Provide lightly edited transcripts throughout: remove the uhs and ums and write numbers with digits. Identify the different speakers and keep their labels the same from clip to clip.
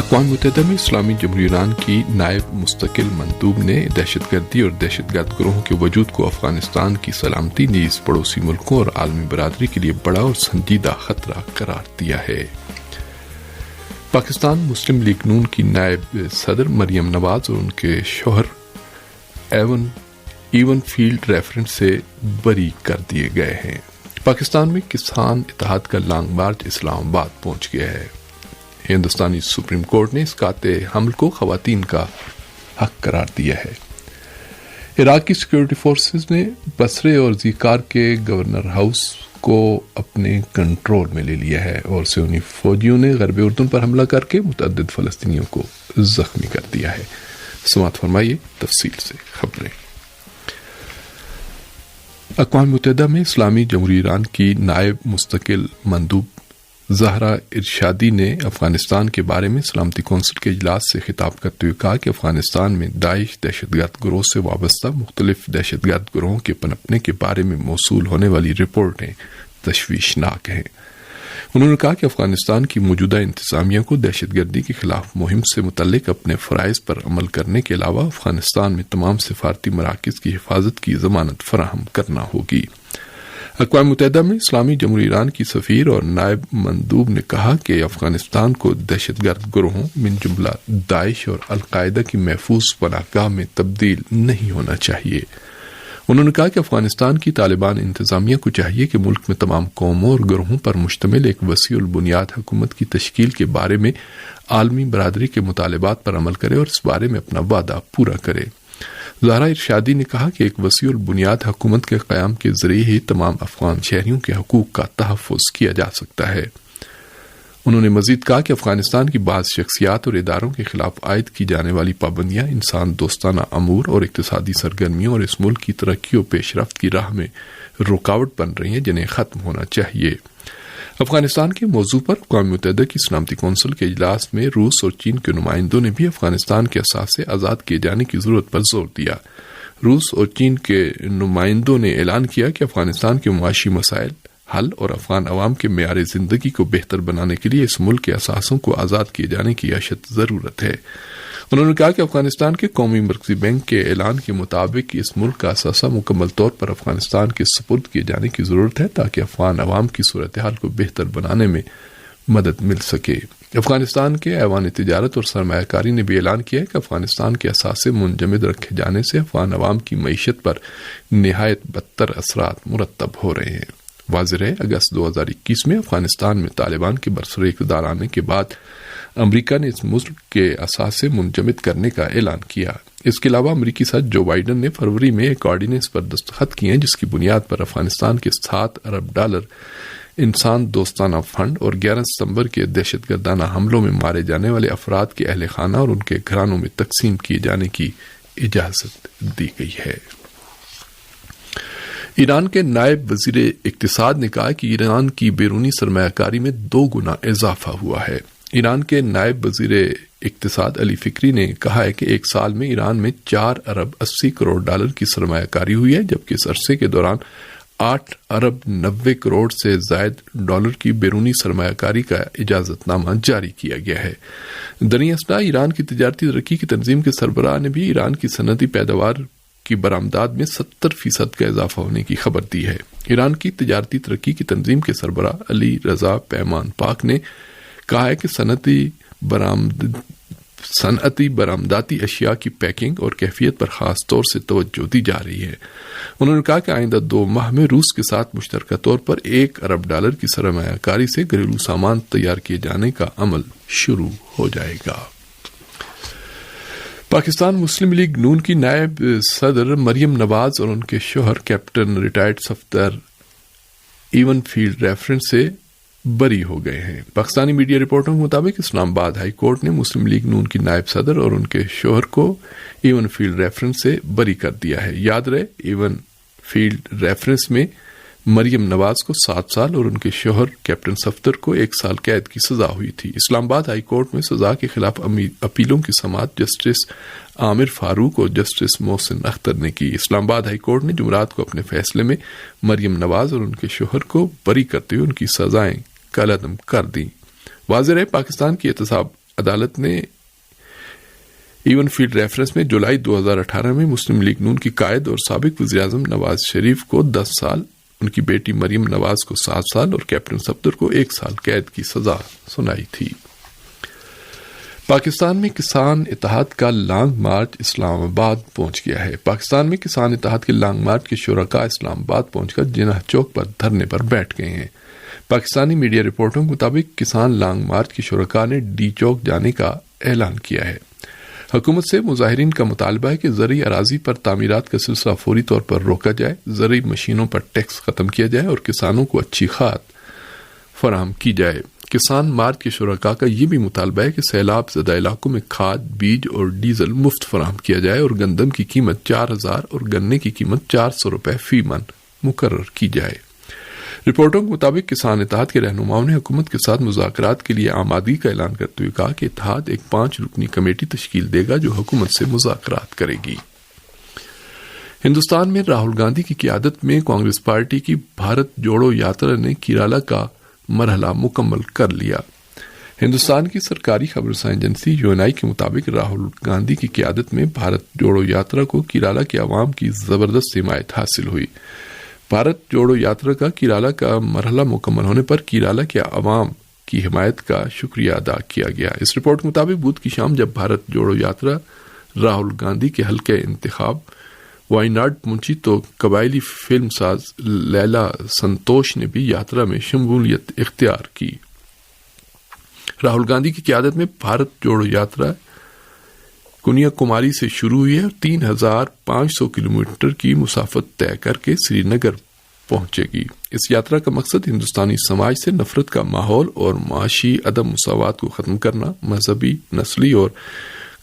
Speaker 1: اقوام متحدہ میں اسلامی جمہوریہ ایران کی نائب مستقل مندوب نے دہشت گردی اور دہشت گرد گروہوں کے وجود کو افغانستان کی سلامتی نیز پڑوسی ملکوں اور عالمی برادری کے لیے بڑا اور سنجیدہ خطرہ قرار دیا ہے۔ پاکستان مسلم لیگ نون کی نائب صدر مریم نواز اور ان کے شوہر ایون فیلڈ ریفرنس سے بری کر دیے گئے ہیں۔ پاکستان میں کسان اتحاد کا لانگ مارچ اسلام آباد پہنچ گیا ہے۔ ہندوستانی سپریم کورٹ نے اس قاطع حمل کو خواتین کا حق قرار دیا ہے۔ عراق کی سیکورٹی فورسز نے بصرے اور زیکار کے گورنر ہاؤس کو اپنے کنٹرول میں لے لیا ہے اور سیونی فوجیوں نے غرب اردن پر حملہ کر کے متعدد فلسطینیوں کو زخمی کر دیا ہے۔ سماعت فرمائیے تفصیل سے خبریں۔ اقوام متحدہ میں اسلامی جمہوریہ ایران کی نائب مستقل مندوب زہرا ارشادی نے افغانستان کے بارے میں سلامتی کونسل کے اجلاس سے خطاب کرتے ہوئے کہا کہ افغانستان میں داعش دہشت گرد گروہ سے وابستہ مختلف دہشت گرد گروہوں کے پنپنے کے بارے میں موصول ہونے والی رپورٹیں تشویشناک ہیں۔ انہوں نے کہا کہ افغانستان کی موجودہ انتظامیہ کو دہشت گردی کے خلاف مہم سے متعلق اپنے فرائض پر عمل کرنے کے علاوہ افغانستان میں تمام سفارتی مراکز کی حفاظت کی ضمانت فراہم کرنا ہوگی۔ اقوام متحدہ میں اسلامی جمہوریہ ایران کی سفیر اور نائب مندوب نے کہا کہ افغانستان کو دہشت گرد گروہوں من جملہ داعش اور القاعدہ کی محفوظ پناہ گاہ میں تبدیل نہیں ہونا چاہیے۔ انہوں نے کہا کہ افغانستان کی طالبان انتظامیہ کو چاہیے کہ ملک میں تمام قوموں اور گروہوں پر مشتمل ایک وسیع البنیاد حکومت کی تشکیل کے بارے میں عالمی برادری کے مطالبات پر عمل کرے اور اس بارے میں اپنا وعدہ پورا کرے۔ زہرا ارشادی نے کہا کہ ایک وسیع البنیاد حکومت کے قیام کے ذریعے ہی تمام افغان شہریوں کے حقوق کا تحفظ کیا جا سکتا ہے۔ انہوں نے مزید کہا کہ افغانستان کی بعض شخصیات اور اداروں کے خلاف عائد کی جانے والی پابندیاں انسان دوستانہ امور اور اقتصادی سرگرمیوں اور اس ملک کی ترقی و پیش رفت کی راہ میں رکاوٹ بن رہی ہیں، جنہیں ختم ہونا چاہیے۔ افغانستان کے موضوع پر اقوام متحدہ کی سلامتی کونسل کے اجلاس میں روس اور چین کے نمائندوں نے بھی افغانستان کے اثاثے آزاد کیے جانے کی ضرورت پر زور دیا۔ روس اور چین کے نمائندوں نے اعلان کیا کہ افغانستان کے معاشی مسائل حل اور افغان عوام کے معیار زندگی کو بہتر بنانے کے لیے اس ملک کے اثاثوں کو آزاد کیے جانے کی اشد ضرورت ہے۔ انہوں نے کہا کہ افغانستان کے قومی مرکزی بینک کے اعلان کے مطابق اس ملک کا اثاثہ مکمل طور پر افغانستان کے سپرد کیے جانے کی ضرورت ہے تاکہ افغان عوام کی صورتحال کو بہتر بنانے میں مدد مل سکے۔ افغانستان کے ایوان تجارت اور سرمایہ کاری نے بھی اعلان کیا ہے کہ افغانستان کے اثاثے منجمد رکھے جانے سے افغان عوام کی معیشت پر نہایت بدتر اثرات مرتب ہو رہے ہیں۔ واضح ہے اگست 2021 میں افغانستان میں طالبان کے برسر اقتدار آنے کے بعد امریکہ نے اس ملک کے اثاثے منجمد کرنے کا اعلان کیا۔ اس کے علاوہ امریکی صدر جو بائیڈن نے فروری میں ایک آرڈیننس پر دستخط کیے ہیں جس کی بنیاد پر افغانستان کے $7 ارب انسان دوستانہ فنڈ اور 11 ستمبر کے دہشت گردانہ حملوں میں مارے جانے والے افراد کے اہل خانہ اور ان کے گھرانوں میں تقسیم کیے جانے کی اجازت دی گئی ہے۔ ایران کے نائب وزیر اقتصاد نے کہا کہ ایران کی بیرونی سرمایہ کاری میں 2 گنا اضافہ ہوا ہے۔ ایران کے نائب وزیر اقتصاد علی فکری نے کہا ہے کہ ایک سال میں ایران میں $4 ارب 80 کروڑ کی سرمایہ کاری ہوئی ہے، جبکہ اس عرصے کے دوران $8 ارب 90 کروڑ سے زائد ڈالر کی بیرونی سرمایہ کاری کا اجازت نامہ جاری کیا گیا ہے۔ دریں اثنا ایران کی تجارتی ترقی کی تنظیم کے سربراہ نے بھی ایران کی صنعتی پیداوار کی برآمدات میں 70% کا اضافہ ہونے کی خبر دی ہے۔ ایران کی تجارتی ترقی کی تنظیم کے سربراہ علی رضا پیمان پاک نے کہا ہے کہ صنعتی برآمداتی اشیاء کی پیکنگ اور کیفیت پر خاص طور سے توجہ دی جا رہی ہے۔ انہوں نے کہا کہ آئندہ 2 ماہ میں روس کے ساتھ مشترکہ طور پر $1 ارب کی سرمایہ کاری سے گھریلو سامان تیار کیے جانے کا عمل شروع ہو جائے گا۔ پاکستان مسلم لیگ نون کی نائب صدر مریم نواز اور ان کے شوہر captain retired Safdar even field reference سے بری ہو گئے ہیں۔ پاکستانی میڈیا رپورٹوں کے مطابق اسلام آباد ہائی کورٹ نے مسلم لیگ نون کی نائب صدر اور ان کے شوہر کو ایون فیلڈ ریفرنس سے بری کر دیا ہے۔ یاد رہے ایون فیلڈ ریفرنس میں مریم نواز کو 7 سال اور ان کے شوہر کیپٹن صفدر کو 1 سال قید کی سزا ہوئی تھی۔ اسلام آباد ہائی کورٹ میں سزا کے خلاف اپیلوں کی سماعت جسٹس عامر فاروق اور جسٹس محسن اختر نے کی۔ اسلام آباد ہائی کورٹ نے جمعرات کو اپنے فیصلے میں مریم نواز اور ان کے شوہر کو بری کرتے ہوئے ان کی سزائیں کالعدم کر دیں۔ واضح رہے پاکستان کی احتساب عدالت نے ایون فیلڈ ریفرنس میں جولائی 2018 میں مسلم لیگ نون کی قائد اور سابق وزیراعظم نواز شریف کو 10 سال، ان کی بیٹی مریم نواز کو 7 سال اور کیپٹن صفدر کو 1 سال قید کی سزا سنائی تھی۔ پاکستان میں کسان اتحاد کا لانگ مارچ اسلام آباد پہنچ گیا ہے۔ پاکستان میں کسان اتحاد کے لانگ مارچ کے شرکاء اسلام آباد پہنچ کر جناح چوک پر دھرنے پر بیٹھ گئے ہیں۔ پاکستانی میڈیا رپورٹوں کے مطابق کسان لانگ مارچ کے شرکاء نے ڈی چوک جانے کا اعلان کیا ہے۔ حکومت سے مظاہرین کا مطالبہ ہے کہ زرعی اراضی پر تعمیرات کا سلسلہ فوری طور پر روکا جائے، زرعی مشینوں پر ٹیکس ختم کیا جائے اور کسانوں کو اچھی کھاد فراہم کی جائے۔ کسان مارچ کے شرکاء کا یہ بھی مطالبہ ہے کہ سیلاب زدہ علاقوں میں کھاد، بیج اور ڈیزل مفت فراہم کیا جائے اور گندم کی قیمت 4000 اور گنے کی قیمت 400 روپے فی من مقرر کی جائے۔ رپورٹوں کے مطابق کسان اتحاد کے رہنماؤں نے حکومت کے ساتھ مذاکرات کے لیے آمادگی کا اعلان کرتے ہوئے کہا کہ اتحاد ایک 5 رکنی کمیٹی تشکیل دے گا جو حکومت سے مذاکرات کرے گی۔ ہندوستان میں راہل گاندھی کی قیادت میں کانگریس پارٹی کی بھارت جوڑو یاترا نے کیرالہ کا مرحلہ مکمل کر لیا۔ ہندوستان کی سرکاری خبر رساں ایجنسی UNI کے مطابق راہل گاندھی کی قیادت میں بھارت جوڑو یاترا کو کیرالہ کے عوام کی زبردست حمایت حاصل ہوئی۔ بھارت جوڑو یاترا کا کیرالہ کا مرحلہ مکمل ہونے پر کیرالہ کے عوام کی حمایت کا شکریہ ادا کیا گیا۔ اس رپورٹ کے مطابق بدھ کی شام جب بھارت جوڑو یاترا راہل گاندھی کے حلقہ انتخاب وائناڈ پہنچی تو قبائلی فلم ساز لیلا سنتوش نے بھی یاترا میں شمولیت اختیار کی۔ راہل گاندھی کی قیادت میں بھارت جوڑو یاترا کنیا کماری سے شروع ہوئی ہے اور 3500 کلومیٹر کی مسافت طے کر کے سری نگر پہنچے گی۔ اس یاترا کا مقصد ہندوستانی سماج سے نفرت کا ماحول اور معاشی عدم مساوات کو ختم کرنا، مذہبی، نسلی اور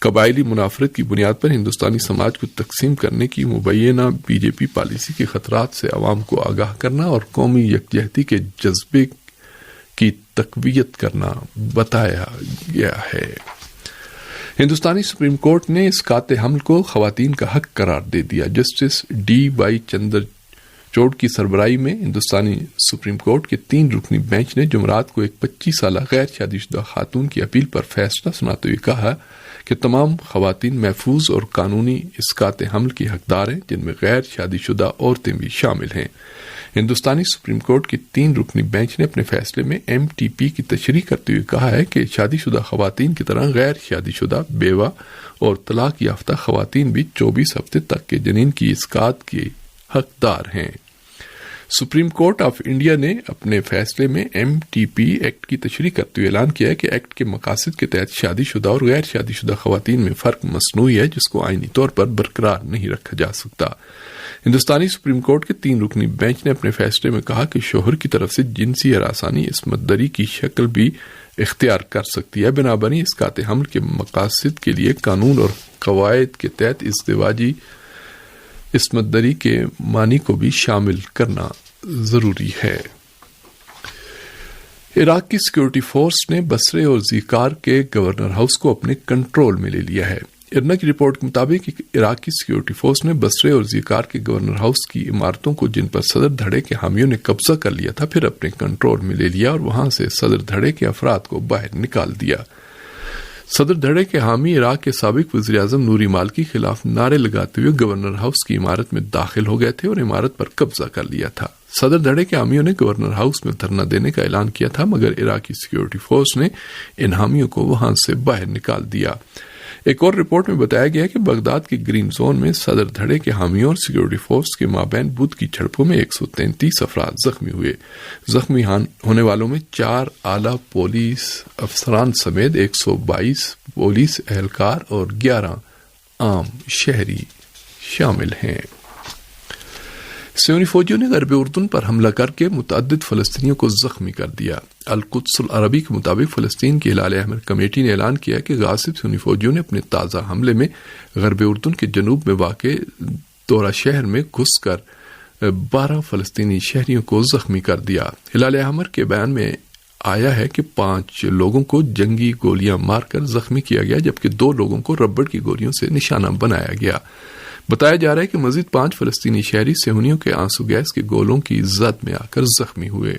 Speaker 1: قبائلی منافرت کی بنیاد پر ہندوستانی سماج کو تقسیم کرنے کی مبینہ BJP پالیسی کے خطرات سے عوام کو آگاہ کرنا اور قومی یکجہتی کے جذبے کی تقویت کرنا بتایا گیا ہے۔ ہندوستانی سپریم کورٹ نے اسقاط حمل کو خواتین کا حق قرار دے دیا۔ جسٹس DY چندرچوڑ کی سربراہی میں ہندوستانی سپریم کورٹ کے 3 رکنی بینچ نے جمعرات کو ایک 25 سالہ غیر شادی شدہ خاتون کی اپیل پر فیصلہ سناتے ہوئے کہا کہ تمام خواتین محفوظ اور قانونی اسقاط حمل کی حقدار ہیں، جن میں غیر شادی شدہ عورتیں بھی شامل ہیں۔ ہندوستانی سپریم کورٹ کی 3 رکنی بینچ نے اپنے فیصلے میں MTP کی تشریح کرتے ہوئے کہا ہے کہ شادی شدہ خواتین کی طرح غیر شادی شدہ، بیوہ اور طلاق یافتہ خواتین بھی 24 ہفتے تک کے جنین کی اسقاط کے حقدار ہیں۔ سپریم کورٹ آف انڈیا نے اپنے فیصلے میں MTP ایکٹ کی تشریح کرتے ہوئے اعلان کیا ہے کہ ایکٹ کے مقاصد کے تحت شادی شدہ اور غیر شادی شدہ خواتین میں فرق مصنوعی ہے جس کو آئینی طور پر برقرار نہیں رکھا جا سکتا۔ ہندوستانی سپریم کورٹ کے 3 رکنی بینچ نے اپنے فیصلے میں کہا کہ شوہر کی طرف سے جنسی ہراسانی عصمت دری کی شکل بھی اختیار کر سکتی ہے۔ بنابراین اسقاط حمل کے مقاصد کے لیے قانون اور قواعد کے تحت ازدواجی عصمت دری کے معنی کو بھی شامل کرنا ضروری ہے۔ عراق کی سیکورٹی فورس نے بصرے اور زیقار کے گورنر ہاؤس کو اپنے کنٹرول میں لے لیا ہے۔ ارنا کی رپورٹ کے مطابق عراق کی سیکورٹی فورس نے بصرے اور زیقار کے گورنر ہاؤس کی عمارتوں کو جن پر صدر دھڑے کے حامیوں نے قبضہ کر لیا تھا پھر اپنے کنٹرول میں لے لیا اور وہاں سے صدر دھڑے کے افراد کو باہر نکال دیا۔ صدر دھڑے کے حامی عراق کے سابق وزیر اعظم نوری مالکی کے خلاف نعرے لگاتے ہوئے گورنر ہاؤس کی عمارت میں داخل ہو گئے تھے اور عمارت پر قبضہ کر لیا تھا۔ صدر دھڑے کے حامیوں نے گورنر ہاؤس میں دھرنا دینے کا اعلان کیا تھا مگر عراقی سیکورٹی فورس نے ان حامیوں کو وہاں سے باہر نکال دیا۔ ایک اور رپورٹ میں بتایا گیا کہ بغداد کے گرین زون میں صدر دھڑے کے حامیوں اور سیکورٹی فورس کے مابین بدھ کی جھڑپوں میں 133 افراد زخمی ہوئے۔ زخمی ہونے والوں میں 4 اعلیٰ پولیس افسران سمیت 122 پولیس اہلکار اور 11 عام شہری شامل ہیں۔ سیونی فوجیوں نے غرب اردن پر حملہ کر کے متعدد فلسطینیوں کو زخمی کر دیا۔ القدس العربی کے مطابق فلسطین کی ہلال احمر کمیٹی نے اعلان کیا کہ غاصب سیونی فوجیوں نے اپنے تازہ حملے میں غرب اردن کے جنوب میں واقع دورہ شہر میں گھس کر 12 فلسطینی شہریوں کو زخمی کر دیا۔ ہلال احمر کے بیان میں آیا ہے کہ 5 لوگوں کو جنگی گولیاں مار کر زخمی کیا گیا جبکہ 2 لوگوں کو ربڑ کی گولیوں سے نشانہ بنایا گیا۔ بتایا جا رہا ہے کہ مزید 5 فلسطینی شہری صہیونیوں کے آنسو گیس کے گولوں کی زد میں آ کر زخمی ہوئے۔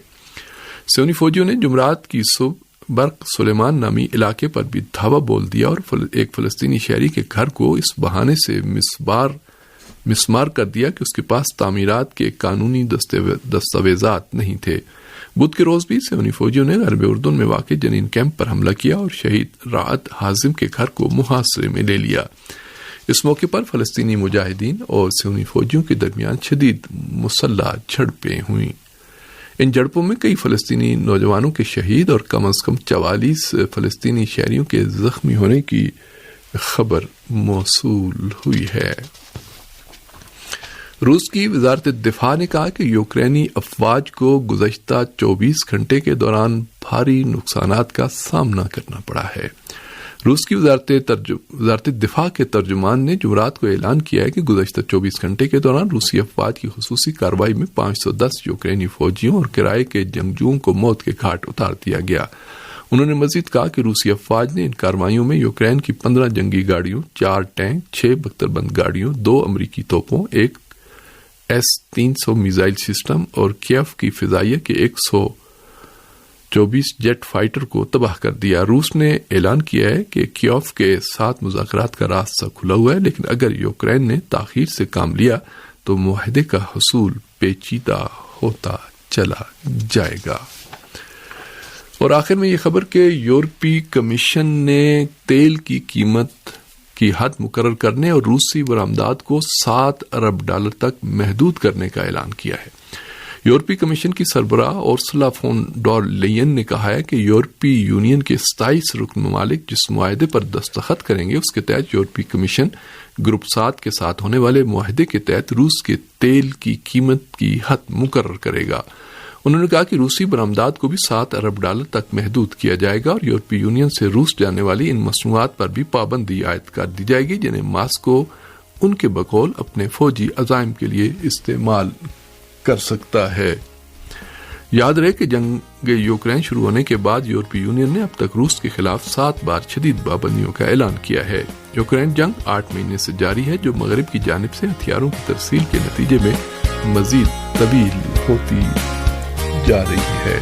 Speaker 1: صہیونی فوجیوں نے جمعرات کی صبح برق سلیمان نامی علاقے پر بھی دھاوا بول دیا اور ایک فلسطینی شہری کے گھر کو اس بہانے سے مسمار کر دیا کہ اس کے پاس تعمیرات کے قانونی دستاویزات نہیں تھے۔ بدھ کے روز بھی صہیونی فوجیوں نے غرب اردن میں واقع جنین کیمپ پر حملہ کیا اور شہید راحت حازم کے گھر کو محاصرے میں لے لیا۔ اس موقع پر فلسطینی مجاہدین اور صہیونی فوجیوں کے درمیان شدید مسلح جھڑپیں ہوئیں۔ ان جھڑپوں میں کئی فلسطینی نوجوانوں کے شہید اور کم از کم 44 فلسطینی شہریوں کے زخمی ہونے کی خبر موصول ہوئی ہے۔ روس کی وزارت دفاع نے کہا کہ یوکرینی افواج کو گزشتہ 24 گھنٹے کے دوران بھاری نقصانات کا سامنا کرنا پڑا ہے۔ روس کی وزارت دفاع کے ترجمان نے جمعرات کو اعلان کیا ہے کہ گزشتہ 24 گھنٹے کے دوران روسی افواج کی خصوصی کارروائی میں 510 یوکرینی فوجیوں اور کرائے کے جنگجوؤں کو موت کے گھاٹ اتار دیا گیا۔ انہوں نے مزید کہا کہ روسی افواج نے ان کارروائیوں میں یوکرین کی 15 جنگی گاڑیوں، 4 ٹینک، 6 بختربند گاڑیوں، 2 امریکی توپوں، ایک S-300 میزائل سسٹم اور کیف کی فضائیہ کے 124 جیٹ فائٹر کو تباہ کر دیا۔ روس نے اعلان کیا ہے کہ کیف کے ساتھ مذاکرات کا راستہ کھلا ہوا ہے، لیکن اگر یوکرین نے تاخیر سے کام لیا تو معاہدے کا حصول پیچیدہ ہوتا چلا جائے گا۔ اور آخر میں یہ خبر کہ یورپی کمیشن نے تیل کی قیمت کی حد مقرر کرنے اور روسی برآمدات کو $7 ارب تک محدود کرنے کا اعلان کیا ہے۔ یورپی کمیشن کی سربراہ اورسلا فون ڈر لیئن نے کہا ہے کہ یورپی یونین کے 27 رکن ممالک جس معاہدے پر دستخط کریں گے اس کے تحت یورپی کمیشن گروپ 7 کے ساتھ ہونے والے معاہدے کے تحت روس کے تیل کی قیمت کی حد مقرر کرے گا۔ انہوں نے کہا کہ روسی برآمدات کو بھی $7 ارب تک محدود کیا جائے گا اور یورپی یونین سے روس جانے والی ان مصنوعات پر بھی پابندی عائد کر دی جائے گی جنہیں ماسکو ان کے بقول اپنے فوجی عزائم کے لیے استعمال کر سکتا ہے۔ یاد رہے کہ جنگ یوکرین شروع ہونے کے بعد یورپی یونین نے اب تک روس کے خلاف 7 بار شدید پابندیوں کا اعلان کیا ہے۔ یوکرین جنگ 8 مہینے سے جاری ہے جو مغرب کی جانب سے ہتھیاروں کی ترسیل کے نتیجے میں مزید طویل ہوتی جا رہی ہے۔